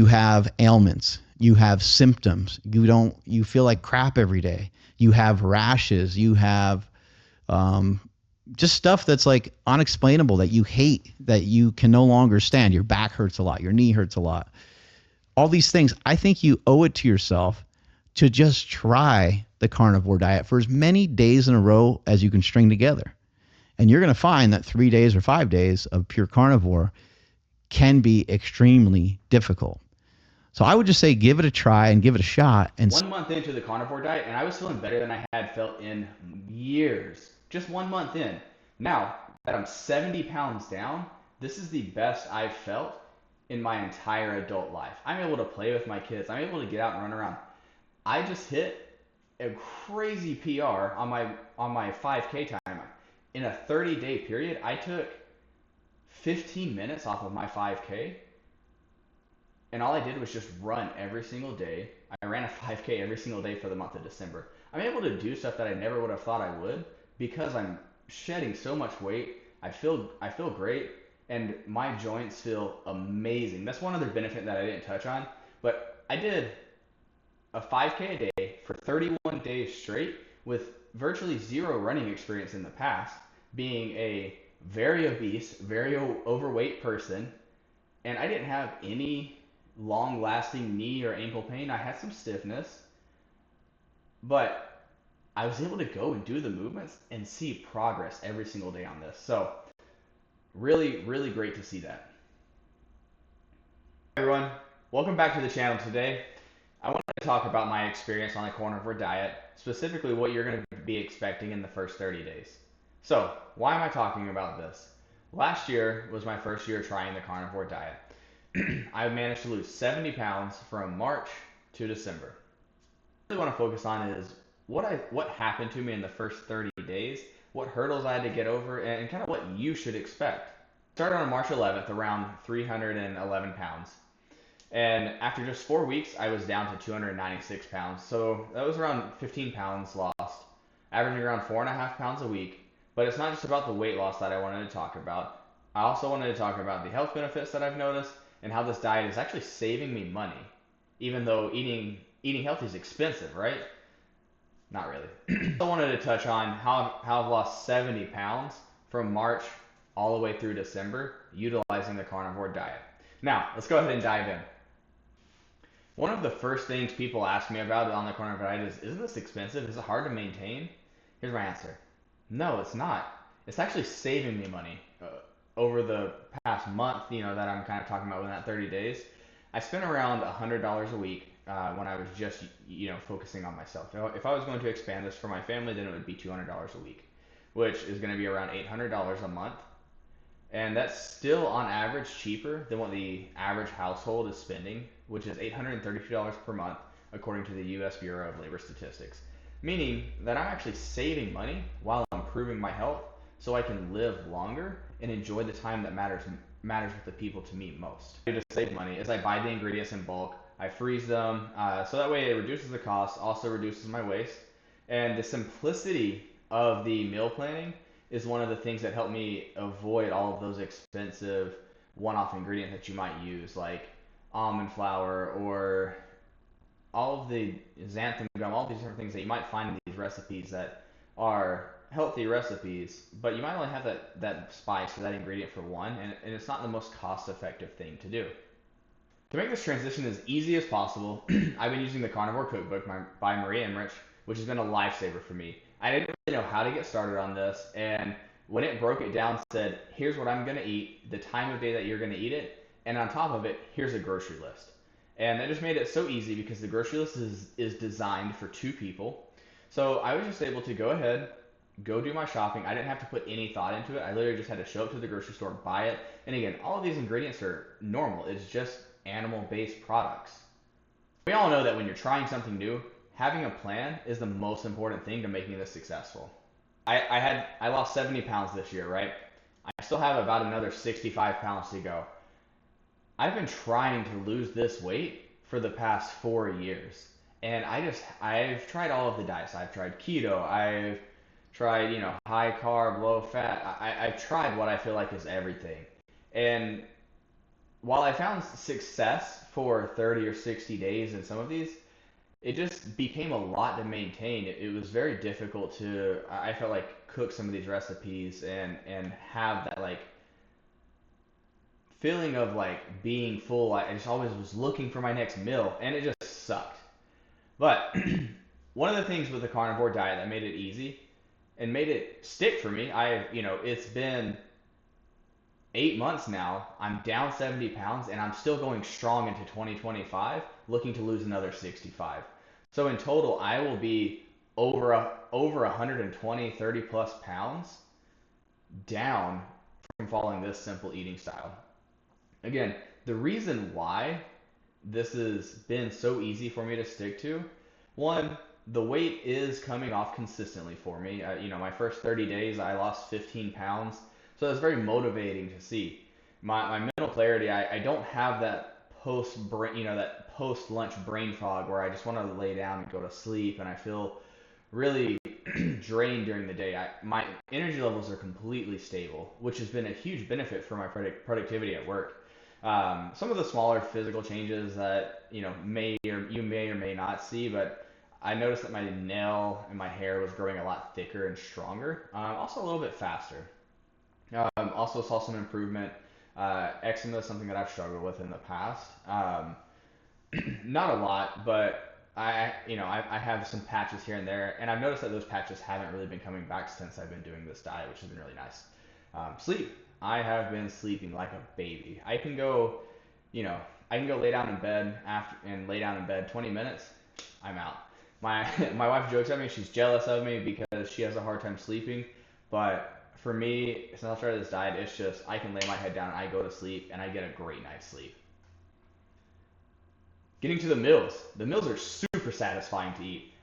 have ailments, you have symptoms, you feel like crap every day, you have rashes, you have um, just stuff that's like unexplainable that you hate, that you can no longer stand. Your back hurts a lot, your knee hurts a lot. All these things, I think you owe it to yourself to just try the carnivore diet for as many days in a row as you can string together. And you're going to find that 3 days or 5 days of pure carnivore can be extremely difficult. So I would just say give it a try and give it a shot. And 1 month into the carnivore diet, and I was feeling better than I had felt in years. Just 1 month in. Now that I'm 70 pounds down, this is the best I've felt in my entire adult life. I'm able to play with my kids. I'm able to get out and run around. I just hit a crazy PR on my 5K time. In a 30-day period, I took 15 minutes off of my 5K, and all I did was just run every single day. I ran a 5K every single day for the month of December. I'm able to do stuff that I never would have thought I would because I'm shedding so much weight. I feel great, and my joints feel amazing. That's one other benefit that I didn't touch on, but I did a 5K a day for 31 days straight with virtually zero running experience in the past, being a very obese, very overweight person, and I didn't have any long lasting knee or ankle pain. I had some stiffness, but I was able to go and do the movements and see progress every single day on this. So, really, really great to see that. Hey everyone, welcome back to the channel today. I wanted to talk about my experience on the carnivore diet, specifically what you're going to be expecting in the first 30 days. So, why am I talking about this? Last year was my first year trying the carnivore diet. I managed to lose 70 pounds from March to December. What I really want to focus on is what happened to me in the first 30 days, what hurdles I had to get over, and kind of what you should expect. Started on March 11th around 311 pounds. And after just 4 weeks, I was down to 296 pounds. So that was around 15 pounds lost, averaging around 4.5 pounds a week. But it's not just about the weight loss that I wanted to talk about. I also wanted to talk about the health benefits that I've noticed and how this diet is actually saving me money, even though eating healthy is expensive, right? Not really. I wanted to touch on how I've lost 70 pounds from March all the way through December utilizing the carnivore diet. Now, let's go ahead and dive in. One of the first things people ask me about on the carnivore diet is, isn't this expensive? Is it hard to maintain? Here's my answer. No, it's not. It's actually saving me money. Over the past month, that I'm kind of talking about in that 30 days, I spent around $100 a week when I was just, focusing on myself. If I was going to expand this for my family, then it would be $200 a week, which is going to be around $800 a month. And that's still on average cheaper than what the average household is spending, which is $832 per month, according to the US Bureau of Labor Statistics. Meaning that I'm actually saving money while improving my health so I can live longer and enjoy the time that matters with the people to me most. To save money is I buy the ingredients in bulk, I freeze them, so that way it reduces the cost, also reduces my waste, and the simplicity of the meal planning is one of the things that help me avoid all of those expensive one-off ingredients that you might use, like almond flour or all of the xanthan gum, all these different things that you might find in these recipes that are healthy recipes, but you might only have that spice or that ingredient for one, and it's not the most cost-effective thing to do. To make this transition as easy as possible, I've been using the Carnivore Cookbook by Marie Emmerich, which has been a lifesaver for me. I didn't really know how to get started on this, and when it broke it down, said, here's what I'm going to eat, the time of day that you're going to eat it, and on top of it, here's a grocery list. And that just made it so easy because the grocery list is designed for two people. So I was just able to go ahead, go do my shopping. I didn't have to put any thought into it. I literally just had to show up to the grocery store, buy it. And again, all of these ingredients are normal. It's just animal-based products. We all know that when you're trying something new, having a plan is the most important thing to making this successful. I lost 70 pounds this year, right? I still have about another 65 pounds to go. I've been trying to lose this weight for the past 4 years. And I've tried all of the diets. I've tried keto. I've tried, high carb, low fat. I've tried what I feel like is everything. And while I found success for 30 or 60 days in some of these, it just became a lot to maintain. It was very difficult to, I felt like, cook some of these recipes and have that like feeling of like being full. I just always was looking for my next meal, and it just sucked. But one of the things with the carnivore diet that made it easy and made it stick for me, it's been 8 months now. I'm down 70 pounds, and I'm still going strong into 2025, looking to lose another 65. So in total, I will be over 120, 30 plus pounds down from following this simple eating style. Again, the reason why this has been so easy for me to stick to, one, the weight is coming off consistently for me. My first 30 days, I lost 15 pounds. So that's very motivating to see. My mental clarity, I don't have that that post lunch brain fog where I just want to lay down and go to sleep and I feel really drained during the day. My energy levels are completely stable, which has been a huge benefit for my productivity at work. Some of the smaller physical changes that you may or may not see, but I noticed that my nail and my hair was growing a lot thicker and stronger. Also a little bit faster. Also saw some improvement. Eczema is something that I've struggled with in the past. Not a lot, but I have some patches here and there, and I've noticed that those patches haven't really been coming back since I've been doing this diet, which has been really nice. Sleep. I have been sleeping like a baby. You know, I can go lay down in bed after and lay down in bed 20 minutes. I'm out. My my wife jokes at me. She's jealous of me because she has a hard time sleeping, but for me, since I started this diet, it's just I can lay my head down, I go to sleep, and I get a great night's sleep. Getting to the meals. The meals are super satisfying to eat.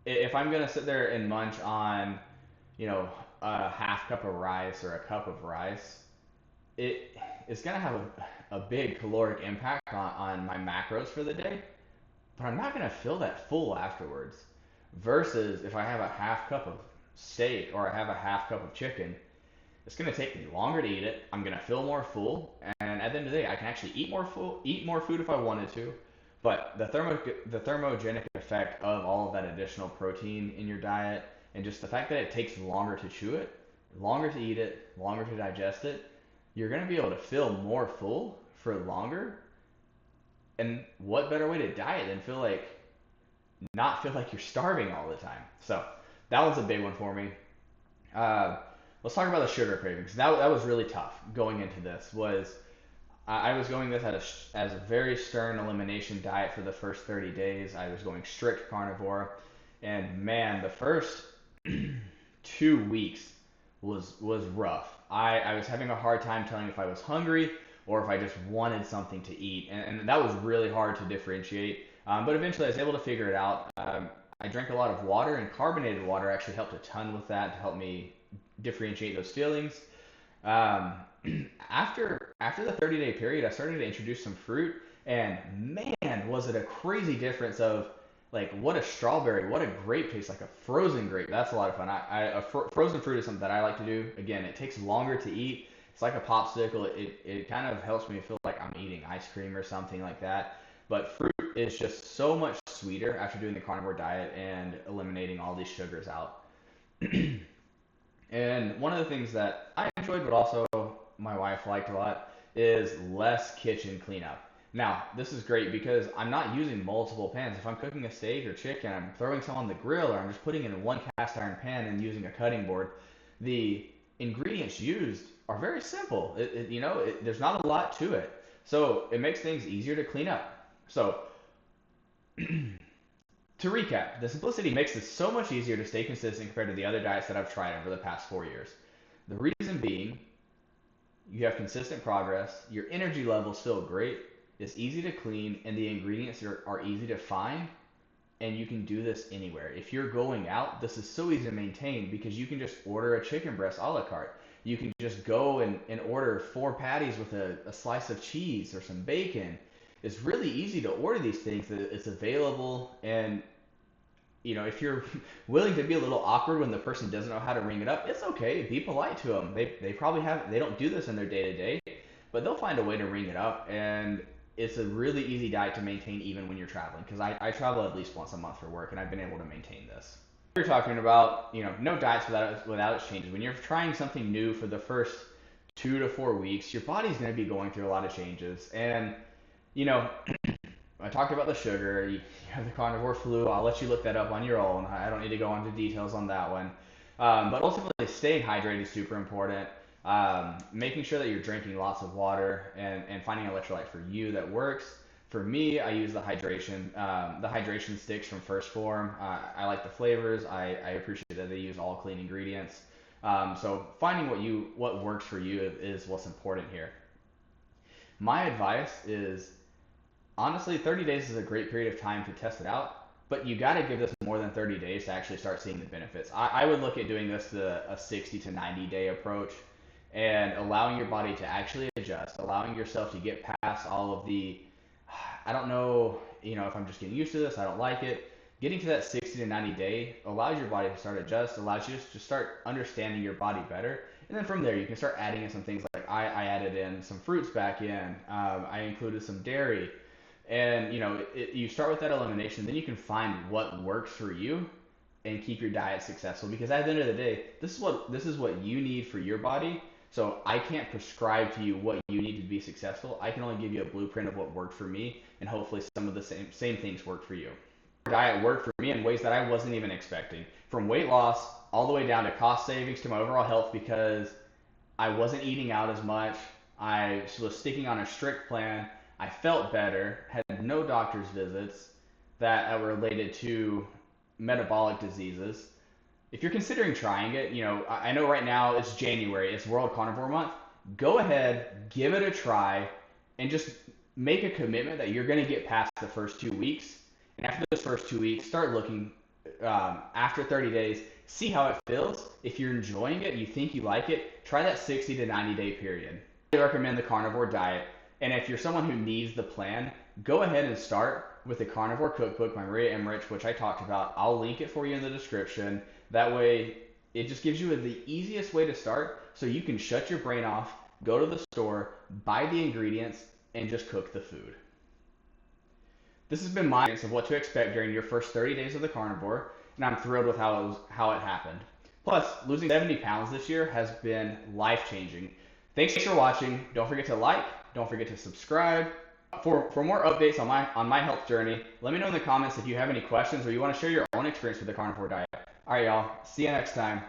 If I'm gonna sit there and munch on, a half cup of rice or a cup of rice, it is gonna have a big caloric impact on my macros for the day, but I'm not gonna feel that full afterwards. Versus if I have a half cup of steak or I have a half cup of chicken, it's going to take me longer to eat it. I'm going to feel more full, and at the end of the day, I can actually eat more food if I wanted to. But the thermogenic effect of all of that additional protein in your diet, and just the fact that it takes longer to chew it, longer to eat it, longer to digest it, you're going to be able to feel more full for longer. And what better way to diet than not feel like you're starving all the time? So that was a big one for me. Uh, let's talk about the sugar cravings. That was really tough going into this. I was going this as a very stern elimination diet for the first 30 days. I was going strict carnivore, and man, the first 2 weeks was rough. I was having a hard time telling if I was hungry or if I just wanted something to eat, and that was really hard to differentiate. But eventually, I was able to figure it out. I drank a lot of water, and carbonated water actually helped a ton with that to help me differentiate those feelings. Um, after the 30-day period, I started to introduce some fruit, and man, was it a crazy difference of like what a strawberry, what a grape tastes like, a frozen grape. That's a lot of fun. Frozen fruit is something that I like to do. Again, it takes longer to eat. It's like a popsicle. It kind of helps me feel like I'm eating ice cream or something like that. But fruit is just so much sweeter after doing the carnivore diet and eliminating all these sugars out. And one of the things that I enjoyed, but also my wife liked a lot, is less kitchen cleanup. Now, this is great because I'm not using multiple pans. If I'm cooking a steak or chicken, I'm throwing some on the grill, or I'm just putting it in one cast iron pan and using a cutting board. The ingredients used are very simple. There's not a lot to it. So it makes things easier to clean up. So to recap, the simplicity makes this so much easier to stay consistent compared to the other diets that I've tried over the past 4 years. The reason being, you have consistent progress, your energy levels feel great, it's easy to clean, and the ingredients are easy to find, and you can do this anywhere. If you're going out, this is so easy to maintain because you can just order a chicken breast a la carte. You can just go and order 4 patties with a slice of cheese or some bacon. It's really easy to order these things. It's available, and if you're willing to be a little awkward when the person doesn't know how to ring it up, it's okay. Be polite to them. They probably they don't do this in their day to day, but they'll find a way to ring it up, and it's a really easy diet to maintain even when you're traveling, because I travel at least once a month for work, and I've been able to maintain this. You're talking about, no diets without its changes. When you're trying something new for the first 2 to 4 weeks, your body's going to be going through a lot of changes. And, you know, I talked about the sugar. You have the carnivore flu. I'll let you look that up on your own. I don't need to go into details on that one. But ultimately, staying hydrated is super important. Making sure that you're drinking lots of water and finding electrolyte for you that works. For me, I use the hydration sticks from First Form. I like the flavors. I appreciate that they use all clean ingredients. So finding what works for you is what's important here. My advice is, honestly, 30 days is a great period of time to test it out, but you got to give this more than 30 days to actually start seeing the benefits. I would look at doing this a 60 to 90 day approach and allowing your body to actually adjust, allowing yourself to get past all of the, I don't know, if I'm just getting used to this, I don't like it. Getting to that 60 to 90 day allows your body to start adjust, allows you to start understanding your body better. And then from there, you can start adding in some things like I added in some fruits back in. I included some dairy. And you start with that elimination, then you can find what works for you and keep your diet successful. Because at the end of the day, this is what you need for your body. So I can't prescribe to you what you need to be successful. I can only give you a blueprint of what worked for me, and hopefully some of the same things work for you. Diet worked for me in ways that I wasn't even expecting, from weight loss all the way down to cost savings to my overall health, because I wasn't eating out as much. I was sticking on a strict plan. I felt better, had no doctor's visits that were related to metabolic diseases. If you're considering trying it, I know right now it's January, it's World Carnivore Month. Go ahead, give it a try, and just make a commitment that you're going to get past the first 2 weeks. And after those first 2 weeks, start looking after 30 days, see how it feels. If you're enjoying it, you think you like it, try that 60 to 90 day period. I recommend the carnivore diet. And if you're someone who needs the plan, go ahead and start with the Carnivore Cookbook by Maria Emmerich, which I talked about. I'll link it for you in the description. That way, it just gives you the easiest way to start, so you can shut your brain off, go to the store, buy the ingredients, and just cook the food. This has been my experience of what to expect during your first 30 days of the carnivore, and I'm thrilled with how it happened. Plus, losing 70 pounds this year has been life-changing. Thanks for watching. Don't forget to like, don't forget to subscribe. For more updates on my health journey, let me know in the comments if you have any questions or you want to share your own experience with the carnivore diet. All right, y'all. See you next time.